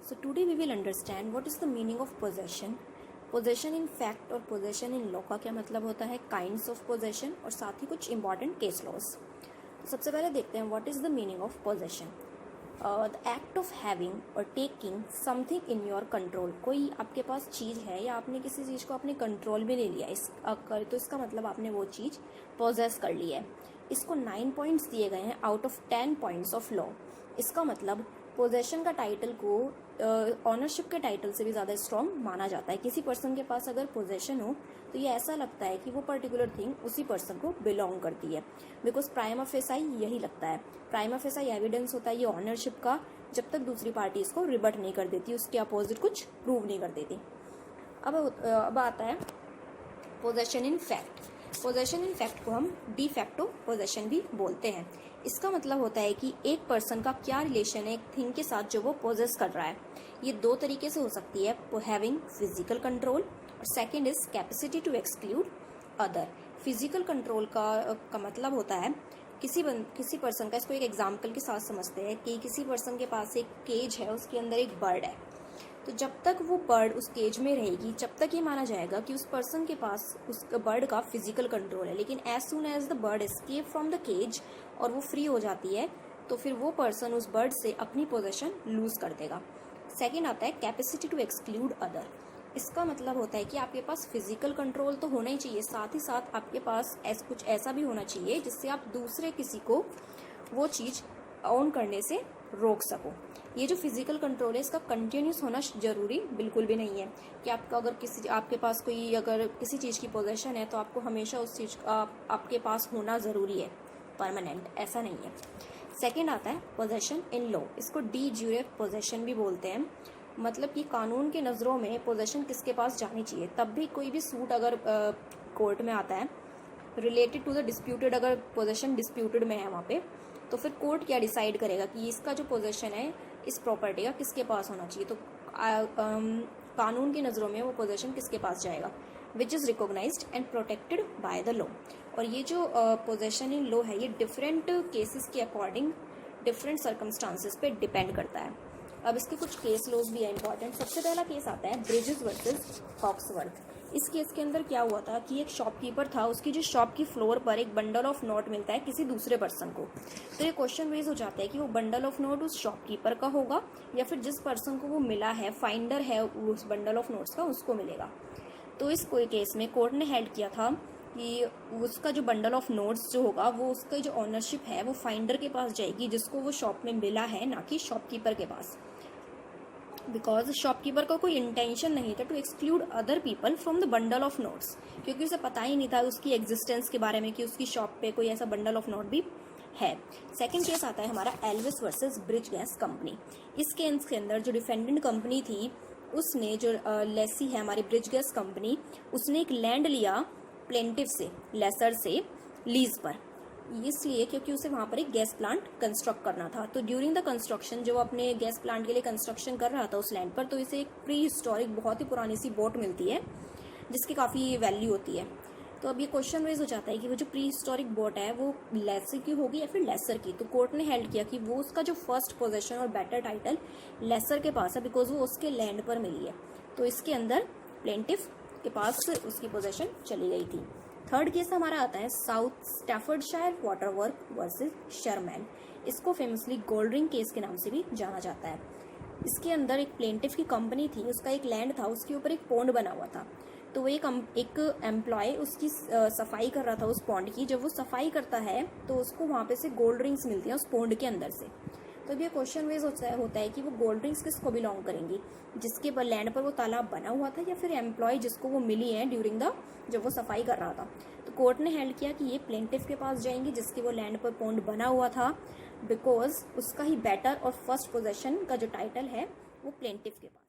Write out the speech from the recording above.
So today we will understand what is the meaning of possession, possession in fact और possession in law का क्या मतलब होता है, kinds of possession और साथ ही कुछ important case laws। तो सबसे पहले देखते हैं what is the meaning of possession। The act of having or taking something in your control। कोई आपके पास चीज़ है या आपने किसी चीज़ को अपने कंट्रोल में ले लिया तो इसका मतलब आपने वो चीज़ पोजेस कर ली है। इसको 9 पॉइंट्स दिए गए हैं out of 10 points of law. इसका मतलब पोजेशन का टाइटल को ऑनरशिप के टाइटल से भी ज़्यादा स्ट्रॉन्ग माना जाता है। किसी पर्सन के पास अगर पोजेशन हो तो ये ऐसा लगता है कि वो पर्टिकुलर थिंग उसी पर्सन को बिलोंग करती है, बिकॉज प्राइमा फेसाई यही लगता है। प्राइमा फेसाई एविडेंस होता है ये ऑनरशिप का, जब तक दूसरी पार्टी इसको रिबट नहीं कर देती, उसके अपोजिट कुछ प्रूव नहीं कर देती। अब आता है possession in fact. Possession in fact को हम डी फैक्टो पोजेशन भी बोलते हैं। इसका मतलब होता है कि एक पर्सन का क्या रिलेशन है एक थिंग के साथ जो वो पोजेस कर रहा है। ये दो तरीके से हो सकती है, हैविंग फिजिकल कंट्रोल और second is capacity to exclude other. Physical control का मतलब होता है किसी पर्सन का, इसको एक एग्जाम्पल के साथ समझते हैं कि किसी पर्सन के पास एक केज है, उसके अंदर एक बर्ड है, तो जब तक वो बर्ड उस केज में रहेगी जब तक ये माना जाएगा कि उस पर्सन के पास उस बर्ड का फिजिकल कंट्रोल है। लेकिन as soon as the bird escape from the cage और वो फ्री हो जाती है तो फिर वो पर्सन उस बर्ड से अपनी पोजीशन लूज कर देगा। सेकेंड आता है कैपेसिटी टू एक्सक्लूड अदर। इसका मतलब होता है कि आपके पास फिजिकल कंट्रोल तो होना ही चाहिए, साथ ही साथ आपके पास कुछ ऐसा भी होना चाहिए जिससे आप दूसरे किसी को वो चीज़ ऑन करने से रोक सको। ये जो फिजिकल कंट्रोल है इसका कंटिन्यूस होना जरूरी बिल्कुल भी नहीं है कि आपका अगर आपके पास कोई अगर किसी चीज़ की पोजीशन है तो आपको हमेशा उस चीज़ का आपके पास होना ज़रूरी है, परमानेंट, ऐसा नहीं है। सेकंड आता है पोजेशन इन लॉ। इसको डी ज्यूरे पोजेशन भी बोलते हैं। मतलब कि कानून के नज़रों में पोजेशन किसके पास जानी चाहिए। तब भी कोई भी सूट अगर कोर्ट में आता है रिलेटेड टू द डिस्प्यूटेड, अगर पोजेशन डिस्प्यूटेड में है वहाँ पे, तो फिर कोर्ट क्या डिसाइड करेगा कि इसका जो पोजेशन है इस प्रॉपर्टी का किसके पास होना चाहिए। तो कानून की नज़रों में वो पोजेशन किसके पास जाएगा, which is recognised and protected by the law. और ये जो पोजेशन इन लॉ है ये डिफरेंट केसेस के अकॉर्डिंग डिफरेंट सर्कमस्टांसेस पे डिपेंड करता है। अब इसके कुछ केस लॉज भी है इंपॉर्टेंट। सबसे पहला केस आता है ब्रिजेस वर्सेस हॉक्सवर्थ। इस केस के अंदर क्या हुआ था कि एक शॉपकीपर था, उसकी जो शॉप की फ्लोर पर एक बंडल ऑफ नोट मिलता है किसी दूसरे पर्सन को। तो ये क्वेश्चन रेज हो जाता है कि वो बंडल ऑफ नोट उस शॉपकीपर का होगा या फिर जिस पर्सन को वो मिला है, फाइंडर है उस बंडल ऑफ नोट्स का, उसको मिलेगा। तो इस कोई केस में कोर्ट ने हेल्ड किया था कि उसका जो बंडल ऑफ नोट्स जो होगा वो उसका जो ऑनरशिप है वो फाइंडर के पास जाएगी जिसको वो शॉप में मिला है, ना कि शॉपकीपर के पास। बिकॉज शॉपकीपर का कोई इंटेंशन नहीं था to exclude other people from the bundle of notes, क्योंकि उसे पता ही नहीं था उसकी एग्जिस्टेंस के बारे में कि उसकी शॉप पे कोई ऐसा बंडल ऑफ नोट भी है। सेकंड केस आता है हमारा Elvis versus bridge gas company. इस केस के अंदर जो डिफेंडेंट कंपनी थी उसने जो लेसी है हमारी ब्रिज गैस कंपनी, उसने एक लैंड लिया प्लेंटिव से, लेसर से लीज पर, इसलिए क्योंकि उसे वहाँ पर एक गैस प्लांट कंस्ट्रक्ट करना था। तो ड्यूरिंग द कंस्ट्रक्शन जो अपने गैस प्लांट के लिए कंस्ट्रक्शन कर रहा था उस लैंड पर, तो इसे एक प्री हिस्टोरिक बहुत ही पुरानी सी बोट मिलती है जिसकी काफ़ी वैल्यू होती है। तो अब ये क्वेश्चन रेज हो जाता है कि वो जो प्री हिस्टोरिक बोट है वो लेसर की होगी या फिर लेसर की। तो कोर्ट ने हेल्ड किया कि वो उसका जो फर्स्ट पोजेशन और बेटर टाइटल लेसर के पास है, बिकॉज वो उसके लैंड पर मिली है। तो इसके अंदर प्लेंटिफ के पास उसकी पोजेशन चली गई थी। थर्ड केस हमारा आता है साउथ स्टैफर्डशायर वाटर वर्क वर्सेस शर्मैन। इसको फेमसली गोल्ड रिंग केस के नाम से भी जाना जाता है। इसके अंदर एक प्लेंटिफ की कंपनी थी, उसका एक लैंड था, उसके ऊपर एक पॉन्ड बना हुआ था। तो एक एम्प्लॉय उसकी सफाई कर रहा था उस पॉन्ड की। जब वो सफाई करता है तो उसको वहाँ पे से गोल्ड रिंग्स मिलती हैं उस पॉन्ड के अंदर से। तो अब ये क्वेश्चन रेज होता है कि वो गोल्ड रिंग्स किसको बिलोंग करेंगी, जिसके पर लैंड पर वो तालाब बना हुआ था या फिर एम्प्लॉय जिसको वो मिली है ड्यूरिंग द जब वो सफाई कर रहा था। तो कोर्ट ने हेल्ड किया कि ये प्लेंटिफ के पास जाएंगी जिसकी वो लैंड पर पॉन्ड बना हुआ था, बिकॉज उसका ही बेटर और फर्स्ट पोजेशन का जो टाइटल है वो प्लेंटिफ के पास।